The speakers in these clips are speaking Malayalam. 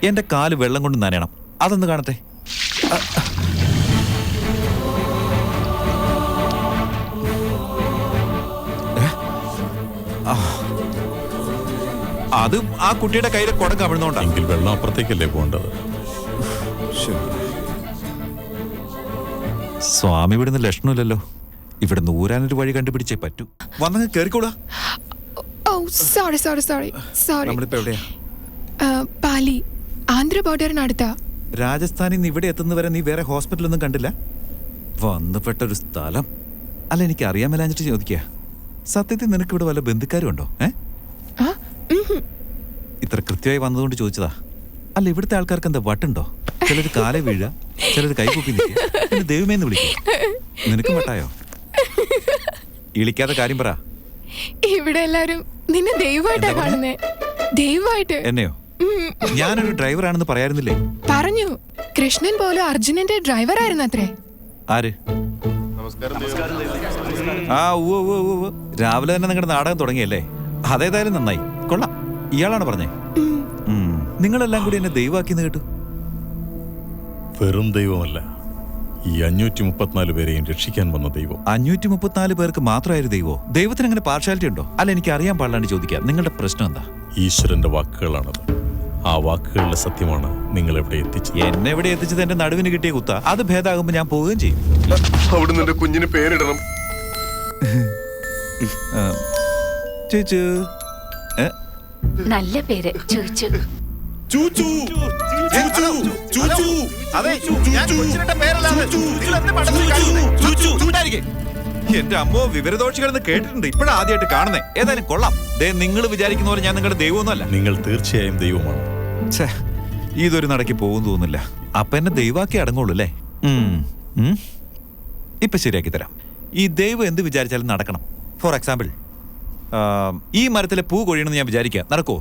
എന്റെ കാല് വെള്ളം കൊണ്ട് നനയണം. അതൊന്ന് കാണട്ടെ. അത് ആ കുട്ടിയുടെ കയ്യിൽ കുടം കവിഴുന്നോണ്ടാ. എങ്കിൽ വെള്ളം അപ്പുറത്തേക്കല്ലേ പോകേണ്ടത്? സ്വാമി ഇവിടുന്ന് ലക്ഷണമില്ലല്ലോ. ഇവിടെ നൂരാനൊരു വഴി കണ്ടുപിടിച്ചേ പറ്റൂ. വന്നങ്ങ് കേറിക്കോളാ. പാലി ആന്ധ്ര ബോർഡറിനടുത്ത. രാജസ്ഥാനിൽ നിന്ന് ഇവിടെ എത്തുന്നവരെ നീ വേറെ ഹോസ്പിറ്റലൊന്നും കണ്ടില്ല? വന്നുപെട്ടൊരു സ്ഥലം. അല്ല, എനിക്ക് അറിയാൻ മേലാഞ്ഞിട്ട് ചോദിക്കുക, സത്യത്തിൽ നിനക്ക് ഇവിടെ വല്ല ബന്ധുക്കാരും ഉണ്ടോ? ഇത്ര കൃത്യമായി വന്നതുകൊണ്ട് ചോദിച്ചതാ. അല്ല, ഇവിടുത്തെ ആൾക്കാർക്ക് എന്താ വട്ടുണ്ടോ? ചിലർ കാലേ വീഴ, ചിലർ കൈകൂപ്പി നിൽക്കുക, പിന്നെ ദൈവമേന്ന് വിളിക്കുക. നിനക്കും വട്ടായോ? ഇളിക്കാതെ കാര്യം പറ. ഇവിടെ എല്ലാരും നിന്നെ ദൈവമായിട്ടാ കാണുന്നേ. ദൈവമായിട്ട്. എന്നെയോ? ഞാനൊരു ഡ്രൈവറാണെന്ന് പറയാറുന്നില്ലേ? പറഞ്ഞു. കൃഷ്ണൻ പോലും അർജുനന്റെ ഡ്രൈവർ ആയിരുന്നു അത്രേ. ആര്? ആ, രാവിലെ തന്നെ നിങ്ങളുടെ നാടകം തുടങ്ങിയല്ലേ? അതേതായാലും നന്നായി, കൊള്ളാം. ഇയാളാണ് പറഞ്ഞേ. നിങ്ങളെല്ലാം കൂടി എന്നെ ദൈവമാക്കിന്ന് കേട്ടു. വെറും ദൈവമല്ല, ഈ 534 പേരെയും രക്ഷിക്കാൻ വന്ന ദൈവം. 534 പേർക്ക് മാത്രമായിരുന്നു ദൈവോ? ദൈവത്തിന് അങ്ങനെ പാർഷ്യാലിറ്റി ഉണ്ടോ? അല്ല, എനിക്ക് അറിയാൻ പാടില്ലാണ്ട് ചോദിക്കാം, നിങ്ങളുടെ പ്രശ്നം എന്താ? ഈശ്വരന്റെ വാക്കുകളാണത്. ആ വാക്കുകളുടെ സത്യമാണ് നിങ്ങൾ എവിടെ എത്തിച്ചത്. എന്നെ എവിടെ എത്തിച്ചത് എന്റെ നടുവിന് കിട്ടിയ കുത്ത. അത് ഭേദമാകുമ്പോ ഞാൻ പോവുകയും ചെയ്യും. അവിടുന്ന് എന്റെ കുഞ്ഞിന് പേരിടണം. ചേച്ചു നല്ല പേര് ചോദിച്ചു. എന്റെ അമ്മോ, വിവരദോഷികളെന്ന് കേട്ടിട്ടുണ്ട്, ഇപ്പോഴാദ്യമായിട്ട് കാണുന്നേ. ഏതായാലും കൊള്ളാം. നിങ്ങൾ വിചാരിക്കുന്ന പോലെ ഞാൻ നിങ്ങളുടെ ദൈവമൊന്നുമല്ല. നിങ്ങൾ തീർച്ചയായും ദൈവമാണ്. ഇതൊരു നടക്കി പോകും തോന്നുന്നില്ല. അപ്പൊ എന്നെ ദൈവാക്കി അടങ്ങുള്ളൂ അല്ലേ? ഇപ്പൊ ശരിയാക്കി തരാം. ഈ ദൈവം എന്ത് വിചാരിച്ചാലും നടക്കണം. ഫോർ എക്സാമ്പിൾ, ഈ മരത്തിലെ പൂ കൊഴിയണമെന്ന് ഞാൻ വിചാരിക്കുക, നടക്കുവോ?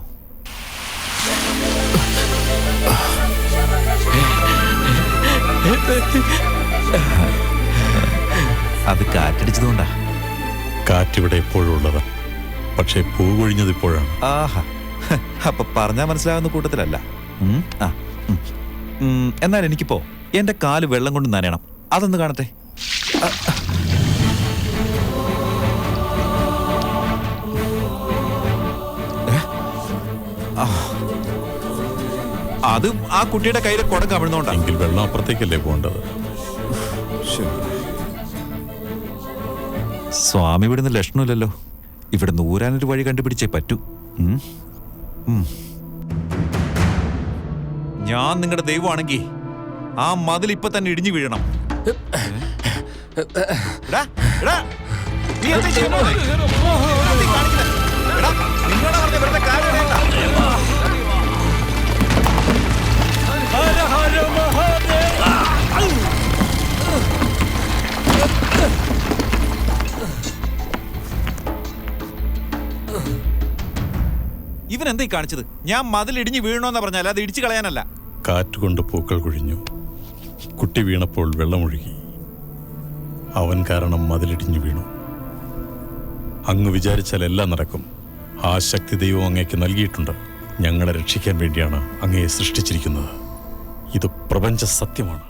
അത് കാറ്റടിച്ചതുകൊണ്ടാ. കാറ്റിവിടെ എപ്പോഴും ഉള്ളതാ, പക്ഷെ പൂ കൊഴിഞ്ഞത് ഇപ്പോഴാണ്. ആഹാ, അപ്പൊ പറഞ്ഞാ മനസ്സിലാകുന്ന കൂട്ടത്തിലല്ല. എന്നാൽ എനിക്കിപ്പോ എന്റെ കാല് വെള്ളം കൊണ്ട് നനയണം. അതൊന്ന് കാണട്ടെ. അത് ആ കുട്ടിയുടെ കയ്യിൽ കുടം കവിഴുന്നോണ്ടാ. എങ്കിൽ വെള്ളം അപ്പുറത്തേക്കല്ലേ പോകേണ്ടത്? സ്വാമി ഇവിടുന്ന് ലക്ഷണമില്ലല്ലോ. ഇവിടെ നൂരാനൊരു വഴി കണ്ടുപിടിച്ചേ പറ്റൂ. ഞാൻ നിങ്ങളുടെ ദൈവമാണെങ്കിൽ ആ മതിൽ ഇപ്പൊ തന്നെ ഇടിഞ്ഞു വീഴണം. ഇവൻ എന്താ കാണിച്ചത്? ഞാൻ മതിൽ ഇടിഞ്ഞു വീഴണോന്നാ പറഞ്ഞാൽ, അത് ഇടിച്ചു കളയാനല്ല. കാറ്റുകൊണ്ട് പൂക്കൾ കൊഴിഞ്ഞു, കുട്ടി വീണപ്പോൾ വെള്ളമൊഴുകി, അവൻ കാരണം മതിലിടിഞ്ഞു വീണു. അങ്ങ് വിചാരിച്ചാൽ എല്ലാം നടക്കും. ആ ശക്തി ദൈവം അങ്ങേക്ക് നൽകിയിട്ടുണ്ട്. ഞങ്ങളെ രക്ഷിക്കാൻ വേണ്ടിയാണ് അങ്ങയെ സൃഷ്ടിച്ചിരിക്കുന്നത്. ഇത് പ്രപഞ്ച സത്യമാണ്.